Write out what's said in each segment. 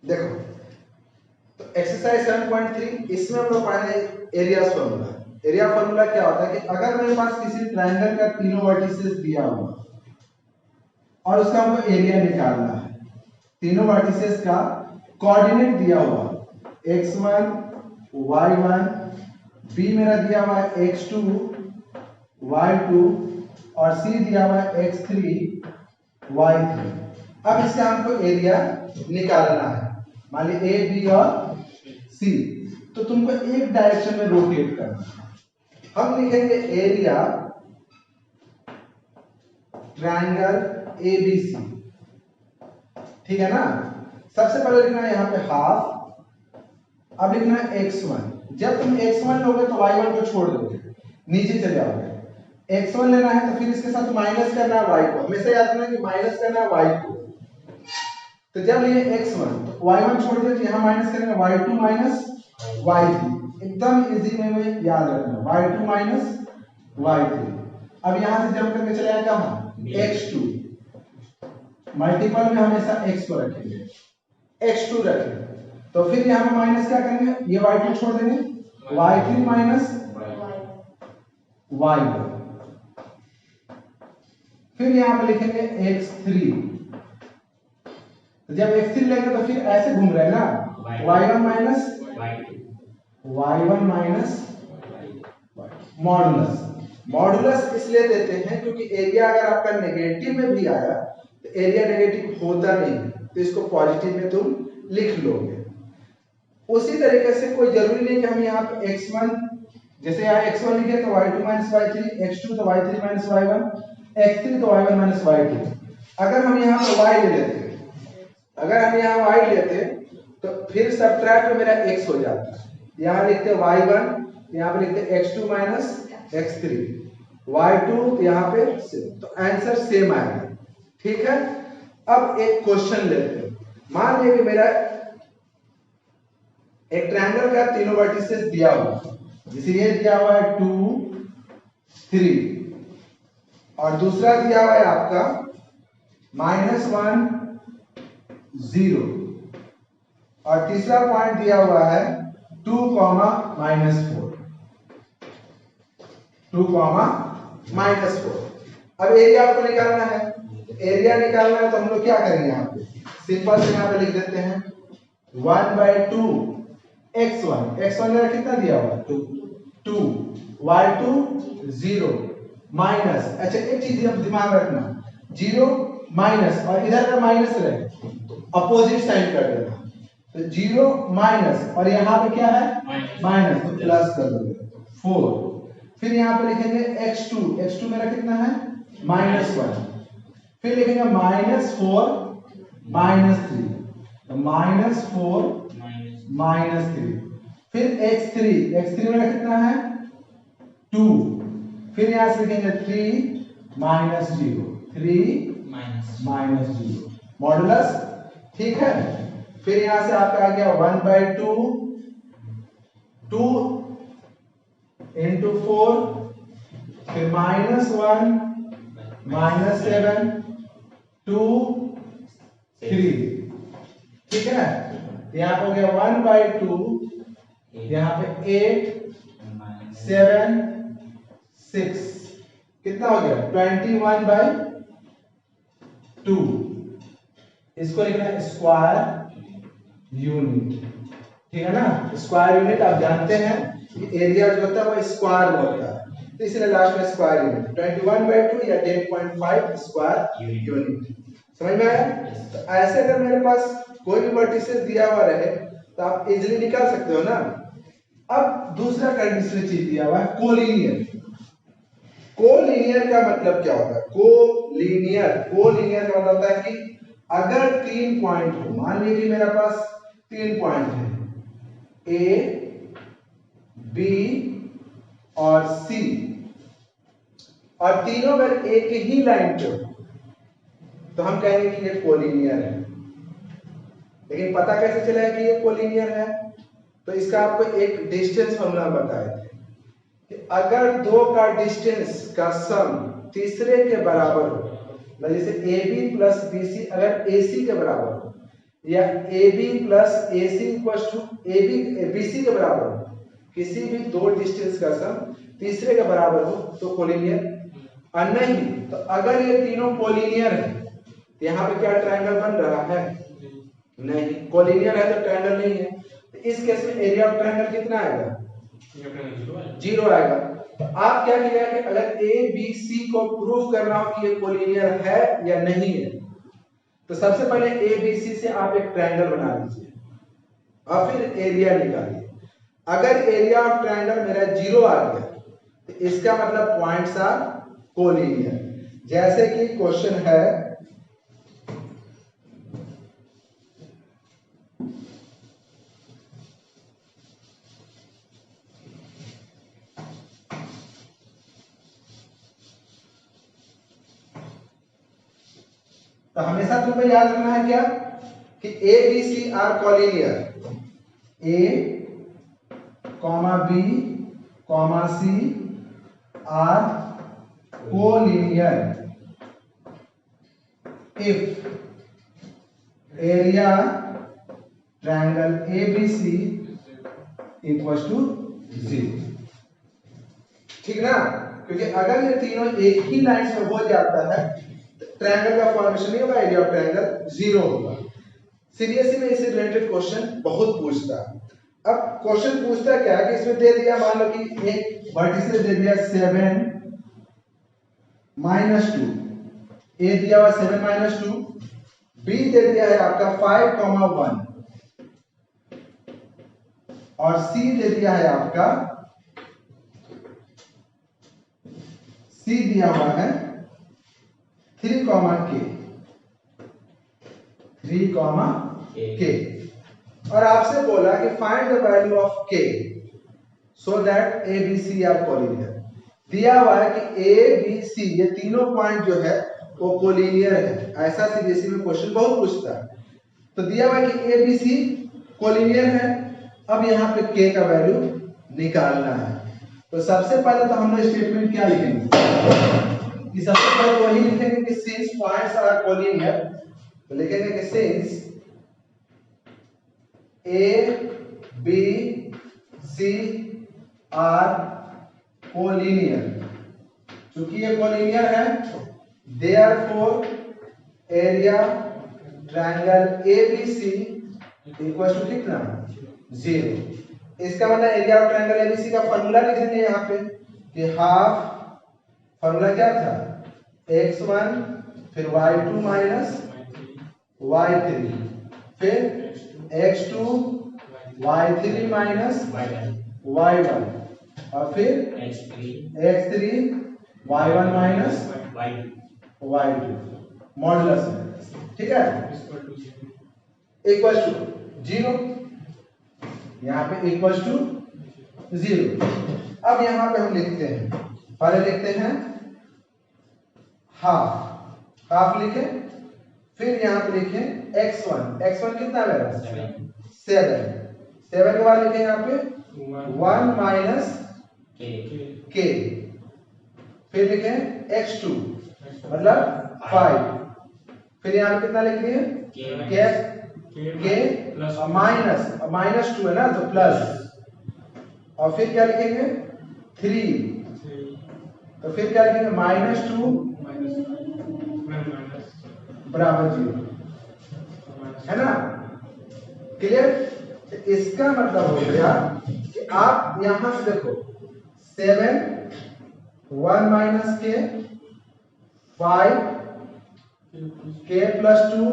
देखो, तो एक्सरसाइज 7.3 इसमें हम लोग पढ़े एरिया फॉर्मूला। एरिया फॉर्मूला क्या होता है कि अगर मेरे पास किसी ट्रायंगल का तीनों वर्टिसेस दिया हुआ और उसका हमको एरिया निकालना है, तीनों वर्टिसेस का कोऑर्डिनेट दिया हुआ x1 y1, b मेरा दिया हुआ है x2 y2 और c दिया हुआ है x3 y3। अब इसका हमको एरिया निकालना है, मान ली a b और c, तो तुमको एक डायरेक्शन में रोटेट करना है। हम लिखेंगे एरिया ट्रायंगल ABC, ठीक है ना। सबसे पहले लिखना है यहाँ पे हाफ, अब लिखना है x1। जब तुम x1 लोगे तो y1 को छोड़ दोगे, नीचे चले आओगे। x1 लेना है तो फिर इसके साथ माइनस करना है y को, हमेशा याद रखना कि माइनस करना है y को। तो जब ये x1 तो y1 छोड़ दिया तो यहाँ माइनस करेंगे y2 माइनस y3, एकदम इजी में याद रखना, y2 माइनस y3। अब यहाँ से जंप करके चले आए कहाँ, x2, मल्टीपल में हमेशा x को रखेंगे, x2 रखेंगे, तो फिर यहाँ पे माइनस क्या करेंगे, ये y2 छोड़ देंगे, y3 माइनस y1, फिर यहाँ पे लिखेंगे x3। तो जब x3 लेंगे तो फिर ऐसे घूम रहे हैं ना, y1 minus y1 minus modulus. Modulus इसलिए देते हैं क्योंकि एरिया अगर आपका नेगेटिव में भी आया तो एरिया नेगेटिव होता नहीं, तो इसको पॉजिटिव में तुम लिख लोगे। उसी तरीके से कोई जरूरी नहीं कि हम यहाँ पे x1, जैसे यहाँ x1 लिखे तो y2 माइनस y3, x2 तो y3 माइनस y1, x3 तो y1 माइनस y2। अगर हम यहाँ पे y ले लेते, अगर हम यहाँ y लेते तो फिर सबट्रैक्ट में मेरा x हो जाता है, यहाँ लिखते y1, यहाँ पे लिखते x2 माइनस x3, y2 यहाँ पे तो आंसर सेम आएगा, ठीक है। अब एक क्वेश्चन लेते हैं, मान लीजिए कि मेरा एक ट्रायंगल का तीनों वर्टिसेस दिया हुआ, जैसे ये दिया हुआ है 2 3 और दूसरा दिया हुआ है आपका -1 0 और तीसरा पॉइंट दिया हुआ है 2, -4, 2, -4। अब एरिया आपको निकालना है, एरिया निकालना है तो हम लोग क्या करेंगे, यहाँ पे सिंपल से यहाँ पे लिख देते हैं 1/2 x1 मेरा कितना दिया हुआ 2 y2 0 माइनस, अच्छा एक चीज आप दिमाग रखना, 0 माइनस और इधर का माइनस रहे अपोजिट साइन कर देना, तो 0 माइनस और यहाँ पे क्या है माइनस, तो प्लस कर दोगे 4। फिर यहाँ पे लिखेंगे x2 मेरा कितना है -1, फिर लिखेंगे -4 -3, तो -4 -3, फिर x3 मेरा कितना है 2, फिर यहाँ से लिखेंगे 3 -0, 3 -0 मॉडुलस, ठीक है। फिर यहाँ से आपका आ गया 1/2 2 into 4, फिर -1 -7 2 3, ठीक है। यहाँ पे हो गया 1/2, यहाँ पे 8 7 6, कितना हो गया 21/2। इसको लिखना है स्क्वायर यूनिट, ठीक है ना। स्क्वायर यूनिट आप जानते हैं एरिया जो होता है वो स्क्वायर में होता है, तो इसलिए लास्ट में स्क्वायर यूनिट 21/2 या 10.5 स्क्वायर यूनिट, समझ में आया। तो ऐसे अगर मेरे पास कोई भी वर्टिसेस दिया हुआ रहे तो आप इजीली निकाल सकते हो ना। अब दूसरा कंडीशन चीज दिया हुआ है कोलिनियर। कोलिनियर का मतलब क्या होता है, कोलिनियर का मतलब होता है कि अगर 3 पॉइंट हो, मान लीजिए मेरे पास 3 पॉइंट है A B और C और तीनों अगर एक ही लाइन पे हो तो हम कहेंगे कि ये कोलिनियर है। लेकिन पता कैसे चलेगा कि ये कोलिनियर है, तो इसका आपको एक डिस्टेंस फॉर्मूला बताए थे कि अगर दो का डिस्टेंस का सम तीसरे के बराबर हो, जैसे AB प्लस BC अगर AC के बराबर हो, या AB plus AC equal to BC के बराबर हो, किसी भी दो डिस्टेंस का सम तीसरे के बराबर हो तो कोलिनियर। और नहीं तो अगर ये तीनों कोलिनियर है तो यहाँ पे क्या ट्रायंगल बन रहा है? नहीं, कोलिनियर है तो ट्रायंगल नहीं है। तो इस केस में एरिया ऑफ ट्रायंगल कितना आएगा? 0 आएगा। तो आप क्या किया कि अगर ABC को प्रूव करना हो कि ये कोलिनियर है या नहीं है, तो सबसे पहले ABC से आप एक ट्रायंगल बना लीजिए और फिर एरिया निकालिए। अगर एरिया ऑफ ट्रायंगल मेरा 0 आ गया तो इसका मतलब पॉइंट्स आर कोलिनियर। जैसे कि क्वेश्चन है तो हमेशा तुमको याद रखना है क्या कि A B C are collinear, A comma B comma C are collinear if area triangle ABC equal to 0। ठीक ना? क्योंकि अगर ये तीनों एक ही लाइन से हो जाता है ट्रायंगल का फॉर्मेशन नहीं होगा, एरिया ऑफ ट्रायंगल 0 होगा। सीबीएसई में इससे रिलेटेड क्वेश्चन बहुत पूछता है। अब क्वेश्चन पूछता क्या है कि इसमें दे दिया, मान लो कि एक वर्टिसेस दे दिया 7 - 2, ए दिया हुआ 7 - 2, बी दे दिया है आपका 5, 1 और सी दे दिया है आपका, सी दिया हुआ है 3, K 3, K और आपसे बोला कि find the value of K so that ABC are collinear. दिया हुआ है कि ABC ये तीनों पॉइंट जो है वो कोलिनियर है। ऐसा सीबीएसई में क्वेश्चन बहुत पूछता है। तो दिया हुआ है कि ABC कोलिनियर है। अब यहाँ पे K का वैल्यू निकालना है। तो सबसे पहले तो हम लोग स्टेटमेंट क्या लिखेंगे कि सबसे पहले वही लिखेंगे कि सिंस पॉइंट्स आर कोलिनियर, तो लिखेंगे कि since A B C are collinear, चूंकि ये कोलिनियर है therefore area triangle ABC equal to कितना? 0। इसका मतलब एरिया ऑफ ट्रायंगल ABC का फॉर्मूला लिख देंगे यहाँ पे कि हाफ, फॉर्मूला क्या था? x1 फिर y2 माइनस y3 फिर x2 y3 माइनस y1 और फिर x3 y1 minus y2 modulus में। ठीक है, इक्वल टू 0, यहाँ पे इक्वल टू 0। अब यहाँ पे हम लिखते हैं, पहले लिखते हैं हाफ, हाफ लिखे, फिर यहाँ पे लिखे x1 कितना है? 7 के बाद लिखे यहाँ पे 1 माइनस K, फिर लिखे x2 मतलब 5, फिर यहाँ पे कितना लिख दिए? K माइनस 2 है ना तो प्लस, और फिर क्या लिखेंगे? 3, तो फिर क्या लिखेंगे? -2 बराबर 0, है ना? क्लियर? तो इसका मतलब हो गया कि आप यहां से देखो 7 1 माइनस K 5 K प्लस 2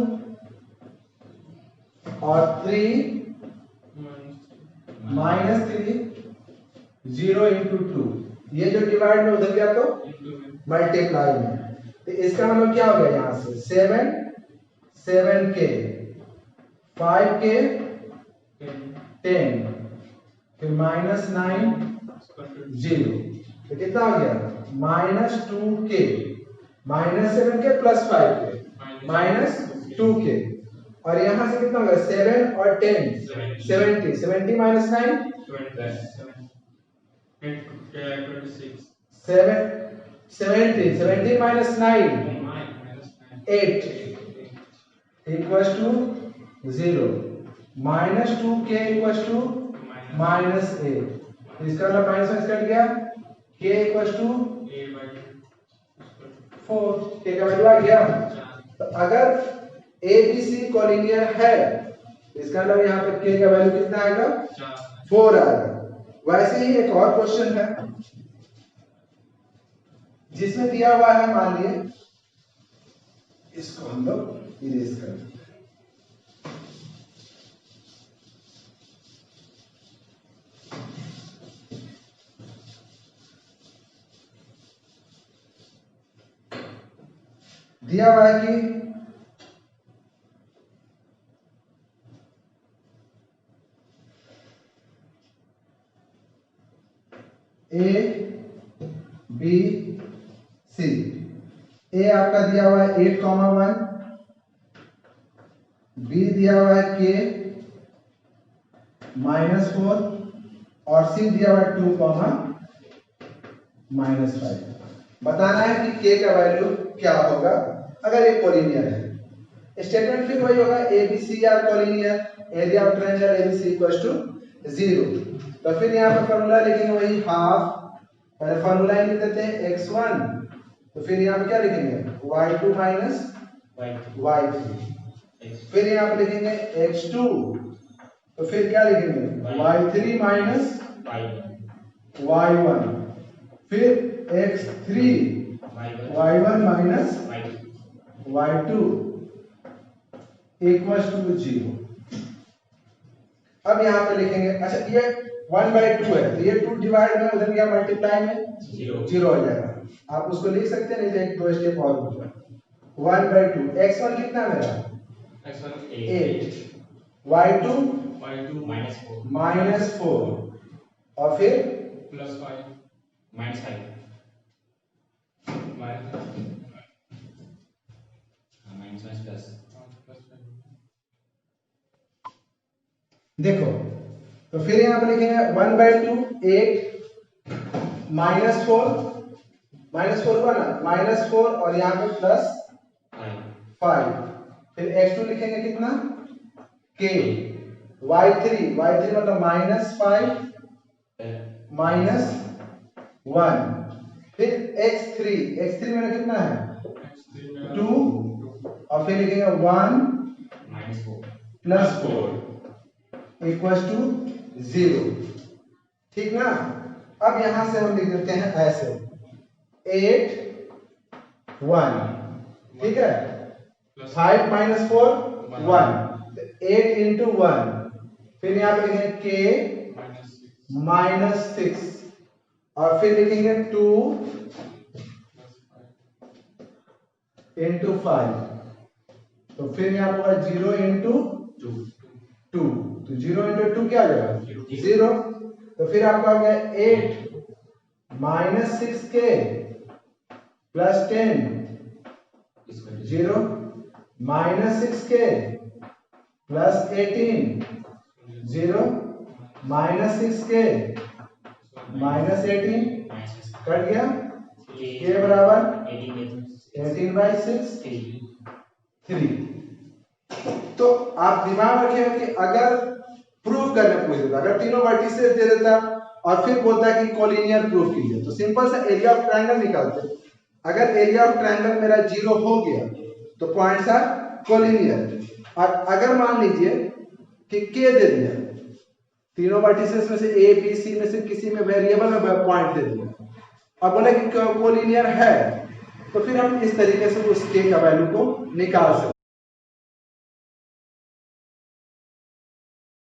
और 3 -3 0 into 2, ये जो डिवाइड में उधर गया तो मल्टीप्लाई में। तो इसका मतलब क्या हो गया? यहां से 7K 5K 10 फिर -9 0, तो कितना हो गया? -2K -7K plus 5K -2K और यहां से कितना होगा? 7 और 10 70 minus 9 70 minus 9 8 equals to 0 -2k equal to -8, इसका मतलब माइनस में कट गया, k इक्वल टू 4, k का वैल्यू आ गया। तो अगर ABC कोलिनियर है इसका मतलब यहाँ पे k का वैल्यू कितना आएगा, 4 आएगा। वैसे ही एक और क्वेश्चन है जिसमें दिया हुआ है, मान लिए इसको हम लोग इरेज कर दें। दिया हुआ है कि A B C, A आपका दिया हुआ है 8,1, B दिया हुआ है K -4 और C दिया हुआ है 2,-5। बताना है कि K का वैल्यू क्या होगा अगर ये कोलिनियर है। स्टेटमेंट फिर वही होगा, ABC are collinear, area of triangle ABC equals to 0। तो फिर यहाँ पर फॉर्मूला लिखेंगे वही हाफ, पहले फॉर्मूला ही लिख देते हैं x1, तो फिर यहाँ पे क्या लिखेंगे y2 माइनस y3, फिर यहाँ पे लिखेंगे x2, तो फिर क्या लिखेंगे y3 माइनस y1, फिर x3 y1 minus y2 equals to 0। अब यहाँ पे लिखेंगे, अच्छा ये 1/2 है तो ये 2 डिवाइड में उधर क्या मल्टीप्लाई में 0 हो जाएगा, आप उसको लिख सकते हैं, नहीं तो एक दो स्टेप और होगा। 1/2 x1 कितना मेरा x1 8, y2 -4 और फिर +5 -5 देखो, तो फिर यहाँ पे लिखेंगे 1/2 8 -4 हुआ ना, -4 और यहाँ पे +5, फिर x2 लिखेंगे कितना k, y3 मतलब -5 -1, फिर x3 मेरा कितना है 2 और फिर लिखेंगे 1 +4 इक्वल्स टू 0, ठीक ना। अब यहां से हम लिख देते हैं ऐसे 8 1, ठीक है, 5 -4 1, 8 into 1, फिर यहाँ पे लिखेंगे k -6 और फिर लिखेंगे 2 into 5, तो फिर यहाँ पर 0 into 2, तो 0 into 2 क्या आ जाएगा 0, तो फिर आपका हो गया 8 -6k +10 0 -6k +18 0 -6k -18 कट गया, k बराबर 18/6 3। तो आप दिमाग रखिएगा कि अगर प्रूफ करने पूछेगा, अगर तीनों वर्टिसेस दे देता और फिर बोलता है कि कोलिनियर प्रूफ कीजिए, तो सिंपल सा एरिया ऑफ ट्रायंगल निकालते। अगर एरिया ऑफ ट्रायंगल मेरा 0 हो गया तो पॉइंट्स आर कोलिनियर। और अगर मान लीजिए कि k दे दिया, तीनों वर्टिसेस में से a b c में से किसी में वेरिएबल में पॉइंट दे दिया और बोले कि कोलिनियर है, तो फिर हम इस तरीके से उस k का वैल्यू को निकाल सकते हैं।